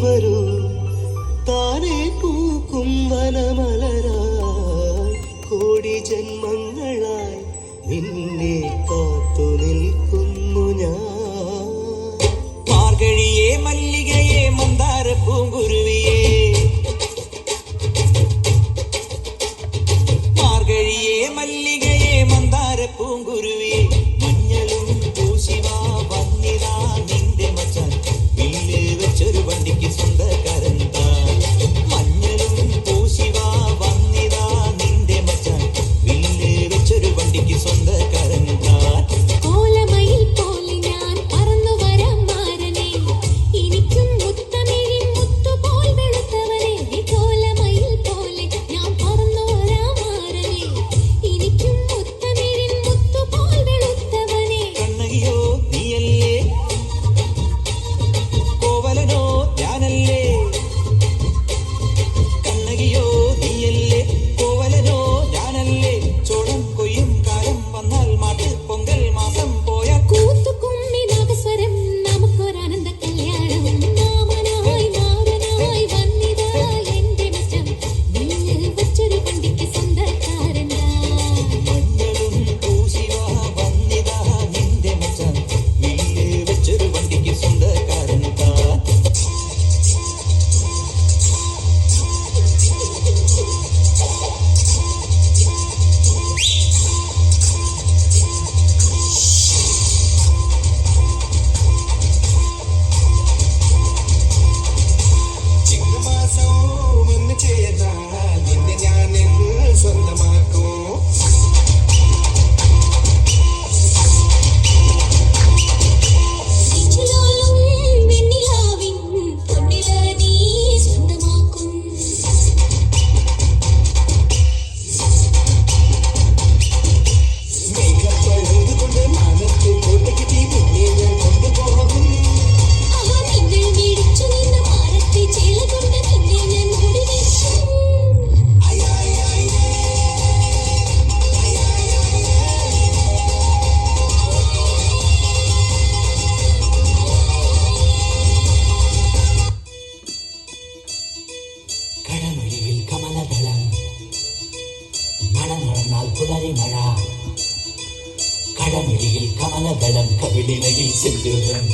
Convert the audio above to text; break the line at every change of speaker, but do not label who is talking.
വരൂ താനേ പൂക്കും വനമലരായി കോടി ജന്മങ്ങളായി നിന്നെ കാത്തു നിൽക്കുന്നു ഞാൻ.
മാർഗഴിയേ മല്ലികയെ മന്ദാര പൂങ്കുരുവിയേ, മാർഗഴിയേ മല്ലികയെ മന്ദാര പൂങ്കുരുവിയേ, മഞ്ഞളും പൂശിവാ വന്നിതാ നിന്റെ മച്ചാൻ വില്ല് വെച്ചൊരു വണ്ടിക്ക് സ്വന്തക്കാരൻ താൻ. മഞ്ഞളും പൂശിവാ വന്നിതാ നിന്റെ മച്ചാൻ വില്ല് വെച്ചൊരു വണ്ടിക്ക് സ്വന്തക്കാരൻ താൻ.
കോലമയിൽ പോലെ ഞാൻ പറന്നു വരാം മാരനെ, എനിക്കും മുത്തമിഴിൻ മുത്തുപോൽ വെളുത്തവനെ. കോലമയിൽ പോലെ ഞാൻ പറന്നു വരാം മാരനെ, എനിക്കും മുത്തമിഴിൻ മുത്തുപോൽ വെളുത്തവനെ.
കണ്ണകിയോ നീയല്ലേ, കോവലനോ ഞാനല്ലേ. കണ്ണകിയോ നീയല്ലേ, കോവലനോ ഞാനല്ലേ. ചോളം കൊയ്യും കാലം വന്നാൽ മാട്ട് പൊങ്കൽ മാസം പോയ
കൂത്തുകുമ്മി നാഗസ്വരം നമുക്കൊരാനന്ദ കല്യാണം. മാമനായി മാമനായി വന്നിതാ എന്റെ മച്ചൻ വില്ല് വെച്ചൊരു വണ്ടിക്ക് സ്വന്തക്കാരനാ.
മഞ്ഞളും പൂശിവാ വന്നിതാ നിന്റെ മച്ചാൻ വില്ല് വെച്ചൊരു വണ്ടിക്ക് സ്വന്തക്കാരൻ താൻ.
ചിങ്ങമാസം വന്നു ചേർന്നാൽ നിന്നെ ഞാൻ സ്വന്തമാക്കും.
ഇച്ചിലോലും വെണ്ണിലാവിൻ പൊന്നില നീ സ്വന്തമാക്കും.
മേഘപ്പഴുതുകൊണ്ട് മാനത്തെ കോട്ടയ്ക്ക് നിന്നെ ഞാൻ കൊണ്ടുപോകും.
ആഹാ നിങ്ങൾ മേടിച്ചു നിന്ന മാരത്തെ ചേല കൊണ്ട് നിന്നെ ഞാൻ മൂടി വെക്കും.
കടമൊഴിയിൽ കമലദളം മഴ നടന്നാൽ പുലരി മഴ. കടമൊഴിയിൽ കമലദളം കവിളിണയിൽ സിന്ദൂരം.